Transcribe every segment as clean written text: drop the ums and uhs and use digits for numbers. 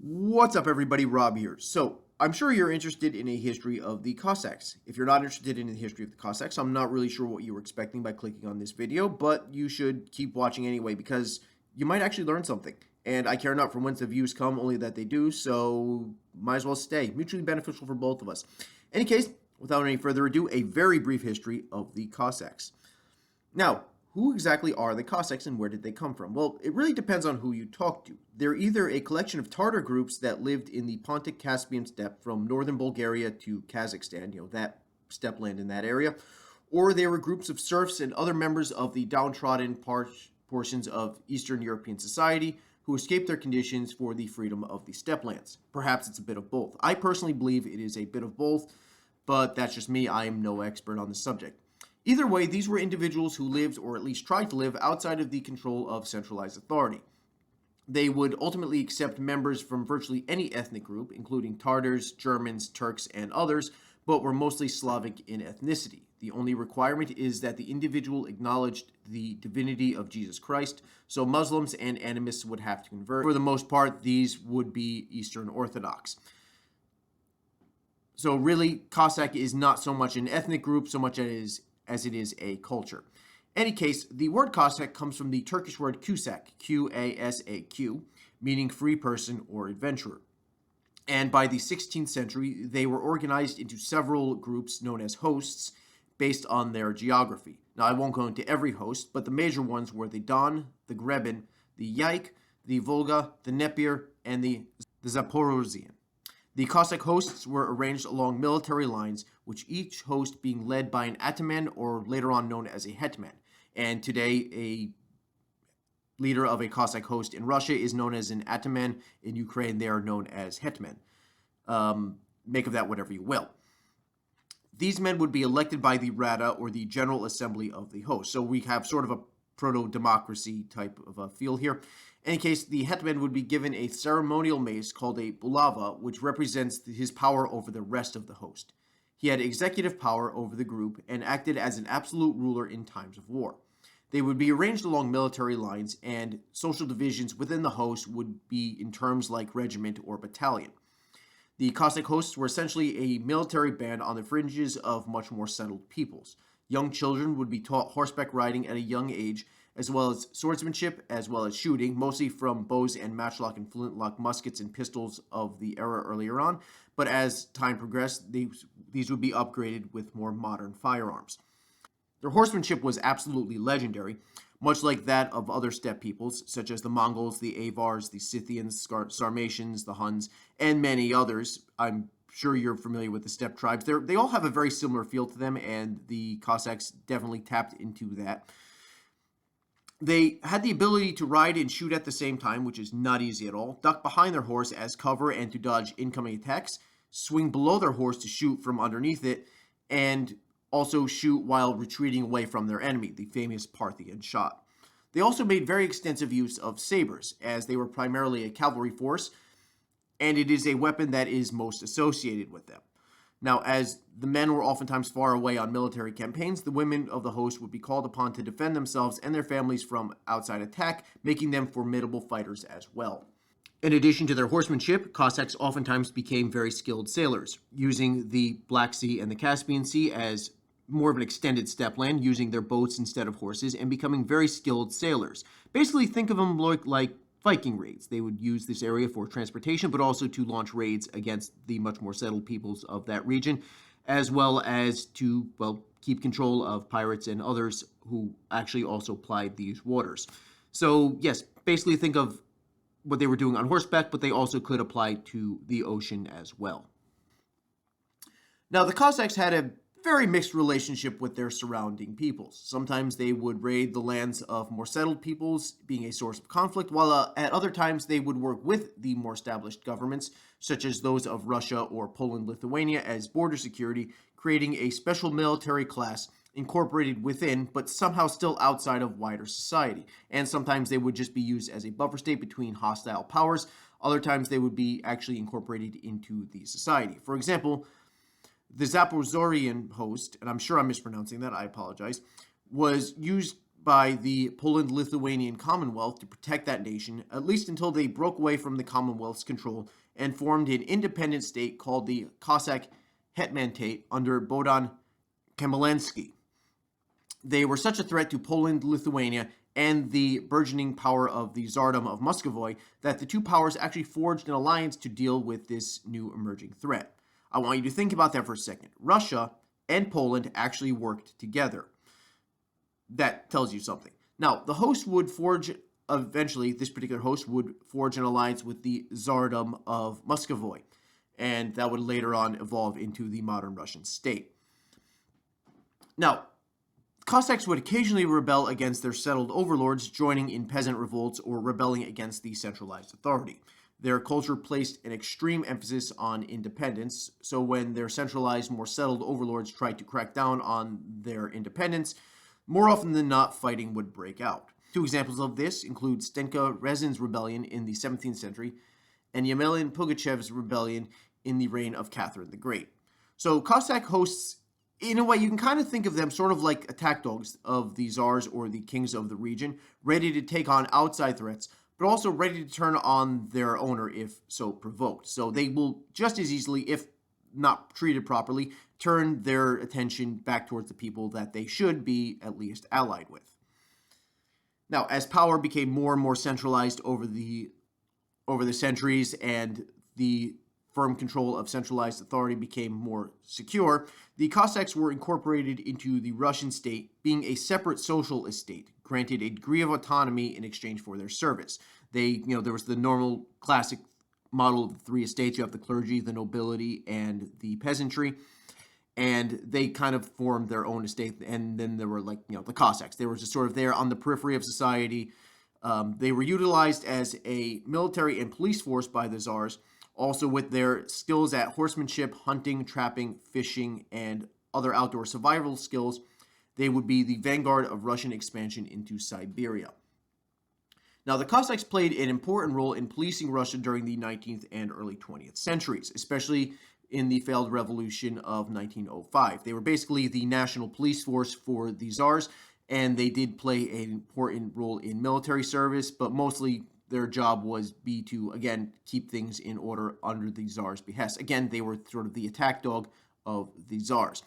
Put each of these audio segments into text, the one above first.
What's up, everybody? Rob here. So, I'm sure you're interested in a history of the Cossacks. If you're not interested in the history of the Cossacks, I'm not really sure what you were expecting by clicking on this video, but you should keep watching anyway because you might actually learn something. And I care not from whence the views come, only that they do, so might as well stay. Mutually beneficial for both of us. Any case, without any further ado, a very brief history of the Cossacks. Now, who exactly are the Cossacks and where did they come from? Well, it really depends on who you talk to. They're either a collection of Tartar groups that lived in the Pontic Caspian steppe from northern Bulgaria to Kazakhstan, that steppe land in that area, or they were groups of serfs and other members of the downtrodden portions of Eastern European society who escaped their conditions for the freedom of the steppe lands. Perhaps it's a bit of both. I personally believe it is a bit of both, but that's just me. I am no expert on the subject. Either way, these were individuals who lived, or at least tried to live, outside of the control of centralized authority. They would ultimately accept members from virtually any ethnic group, including Tartars, Germans, Turks, and others, but were mostly Slavic in ethnicity. The only requirement is that the individual acknowledged the divinity of Jesus Christ, so Muslims and animists would have to convert. For the most part, these would be Eastern Orthodox. So really, Cossack is not so much an ethnic group, so much as it is a culture. In any case, the word Cossack comes from the Turkish word Cusack, Q-A-S-A-Q, meaning free person or adventurer. And by the 16th century, they were organized into several groups known as hosts based on their geography. Now, I won't go into every host, but the major ones were the Don, the Greben, the Yaik, the Volga, the Nepir, and the Zaporozhian. The Cossack hosts were arranged along military lines, which each host being led by an ataman, or later on known as a hetman. And today, a leader of a Cossack host in Russia is known as an ataman. In Ukraine, they are known as hetmen. Make of that whatever you will. These men would be elected by the Rada, or the General Assembly of the host. So we have sort of a proto-democracy type of a feel here. In any case, the hetman would be given a ceremonial mace called a bulava, which represents his power over the rest of the host. He had executive power over the group and acted as an absolute ruler in times of war. They would be arranged along military lines, and social divisions within the host would be in terms like regiment or battalion. The Cossack hosts were essentially a military band on the fringes of much more settled peoples. Young children would be taught horseback riding at a young age, as well as swordsmanship, as well as shooting, mostly from bows and matchlock and flintlock muskets and pistols of the era earlier on. But as time progressed, these would be upgraded with more modern firearms. Their horsemanship was absolutely legendary, much like that of other steppe peoples, such as the Mongols, the Avars, the Scythians, Sarmatians, the Huns, and many others. I'm sure you're familiar with the steppe tribes. They all have a very similar feel to them, and the Cossacks definitely tapped into that. They had the ability to ride and shoot at the same time, which is not easy at all, duck behind their horse as cover and to dodge incoming attacks, swing below their horse to shoot from underneath it, and also shoot while retreating away from their enemy, the famous Parthian shot. They also made very extensive use of sabers, as they were primarily a cavalry force, and it is a weapon that is most associated with them. Now, as the men were oftentimes far away on military campaigns, the women of the host would be called upon to defend themselves and their families from outside attack, making them formidable fighters as well. In addition to their horsemanship, Cossacks oftentimes became very skilled sailors, using the Black Sea and the Caspian Sea as more of an extended steppe land, using their boats instead of horses, and becoming very skilled sailors. Basically, think of them like Viking raids. They would use this area for transportation, but also to launch raids against the much more settled peoples of that region, as well as to, keep control of pirates and others who actually also plied these waters. So, yes, basically think of what they were doing on horseback, but they also could apply to the ocean as well. Now, the Cossacks had a very mixed relationship with their surrounding peoples. Sometimes they would raid the lands of more settled peoples, being a source of conflict, while at other times they would work with the more established governments, such as those of Russia or Poland-Lithuania, as border security, creating a special military class incorporated within, but somehow still outside of wider society. And sometimes they would just be used as a buffer state between hostile powers. Other times they would be actually incorporated into the society. For example, the Zaporozhian host, and I'm sure I'm mispronouncing that, I apologize, was used by the Poland-Lithuanian Commonwealth to protect that nation, at least until they broke away from the Commonwealth's control and formed an independent state called the Cossack Hetmanate under Bohdan Khmelnytsky. They were such a threat to Poland, Lithuania, and the burgeoning power of the Tsardom of Muscovy that the two powers actually forged an alliance to deal with this new emerging threat. I want you to think about that for a second. Russia and Poland actually worked together. That tells you something. Now, the host would forge, eventually, this particular host would forge an alliance with the Tsardom of Muscovy, and that would later on evolve into the modern Russian state. Now, Cossacks would occasionally rebel against their settled overlords, joining in peasant revolts or rebelling against the centralized authority. Their culture placed an extreme emphasis on independence, so when their centralized, more settled overlords tried to crack down on their independence, more often than not, fighting would break out. Two examples of this include Stenka Rezin's rebellion in the 17th century and Yemelin Pugachev's rebellion in the reign of Catherine the Great. So Cossack hosts, in a way, you can kind of think of them sort of like attack dogs of the czars or the kings of the region, ready to take on outside threats, but also ready to turn on their owner if so provoked. So they will just as easily, if not treated properly, turn their attention back towards the people that they should be at least allied with. Now, as power became more and more centralized over the centuries and the firm control of centralized authority became more secure, the Cossacks were incorporated into the Russian state, being a separate social estate, granted a degree of autonomy in exchange for their service. There was the normal classic model of the three estates. You have the clergy, the nobility, and the peasantry. And they kind of formed their own estate. And then there were the Cossacks. They were just sort of there on the periphery of society. They were utilized as a military and police force by the czars, also with their skills at horsemanship, hunting, trapping, fishing, and other outdoor survival skills. They would be the vanguard of Russian expansion into Siberia. Now, the Cossacks played an important role in policing Russia during the 19th and early 20th centuries, especially in the failed revolution of 1905. They were basically the national police force for the czars, and they did play an important role in military service, but mostly their job was to, again, keep things in order under the czar's behest. Again, they were sort of the attack dog of the czars.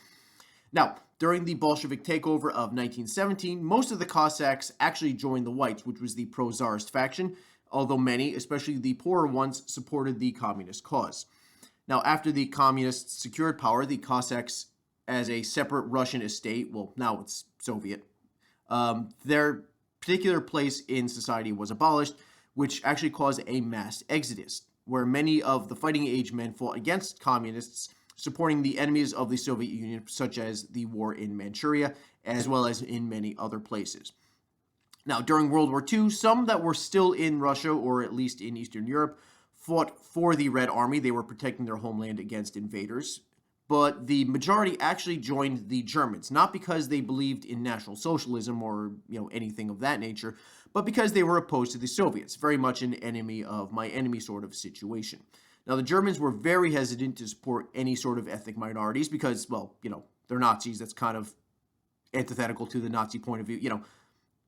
Now, during the Bolshevik takeover of 1917, most of the Cossacks actually joined the Whites, which was the pro-czarist faction, although many, especially the poorer ones, supported the communist cause. Now, after the communists secured power, the Cossacks, as a separate Russian estate, well, now it's Soviet, their particular place in society was abolished, which actually caused a mass exodus, where many of the fighting age men fought against communists, supporting the enemies of the Soviet Union, such as the war in Manchuria, as well as in many other places. Now, during World War II, some that were still in Russia, or at least in Eastern Europe, fought for the Red Army. They were protecting their homeland against invaders. But the majority actually joined the Germans, not because they believed in National Socialism or anything of that nature, but because they were opposed to the Soviets, very much an enemy of my enemy sort of situation. Now, the Germans were very hesitant to support any sort of ethnic minorities because, they're Nazis. That's kind of antithetical to the Nazi point of view.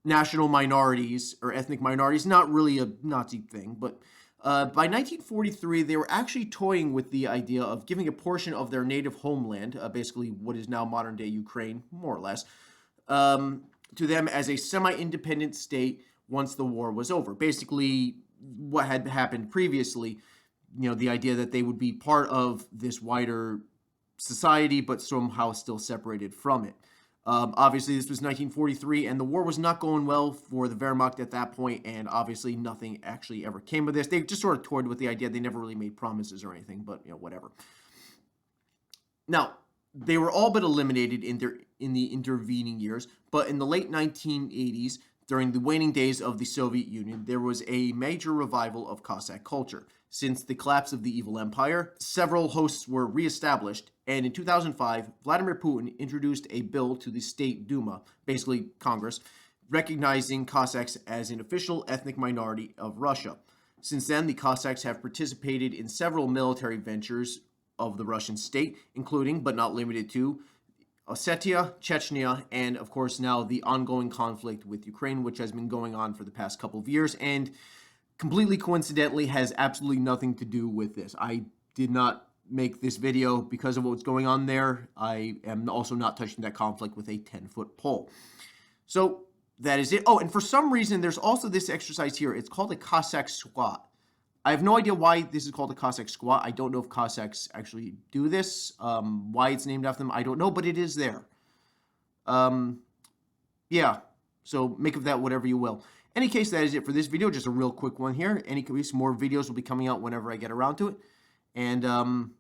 National minorities or ethnic minorities, not really a Nazi thing, but by 1943, they were actually toying with the idea of giving a portion of their native homeland, basically what is now modern-day Ukraine, more or less, to them as a semi-independent state once the war was over. Basically, what had happened previously, the idea that they would be part of this wider society, but somehow still separated from it. Obviously, this was 1943, and the war was not going well for the Wehrmacht at that point, and obviously nothing actually ever came of this. They just sort of toyed with the idea. They never really made promises or anything, but, whatever. Now, they were all but eliminated in the intervening years, but in the late 1980s, during the waning days of the Soviet Union, there was a major revival of Cossack culture. Since the collapse of the evil empire, several hosts were reestablished, and in 2005, Vladimir Putin introduced a bill to the State Duma, basically Congress, recognizing Cossacks as an official ethnic minority of Russia. Since then, the Cossacks have participated in several military ventures of the Russian state, including, but not limited to, Ossetia, Chechnya, and of course now the ongoing conflict with Ukraine, which has been going on for the past couple of years and completely coincidentally has absolutely nothing to do with this. I did not make this video because of what's going on there. I am also not touching that conflict with a 10-foot pole. So that is it. Oh, and for some reason, there's also this exercise here. It's called a Cossack Squat. I have no idea why this is called a Cossack Squat. I don't know if Cossacks actually do this. Why it's named after them, I don't know, but it is there. Yeah, so make of that whatever you will. Any case, that is it for this video. Just a real quick one here. Any case, more videos will be coming out whenever I get around to it. And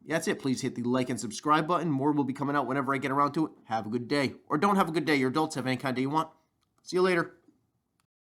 that's it. Please hit the like and subscribe button. More will be coming out whenever I get around to it. Have a good day. Or don't have a good day. Your adults have any kind of day you want. See you later.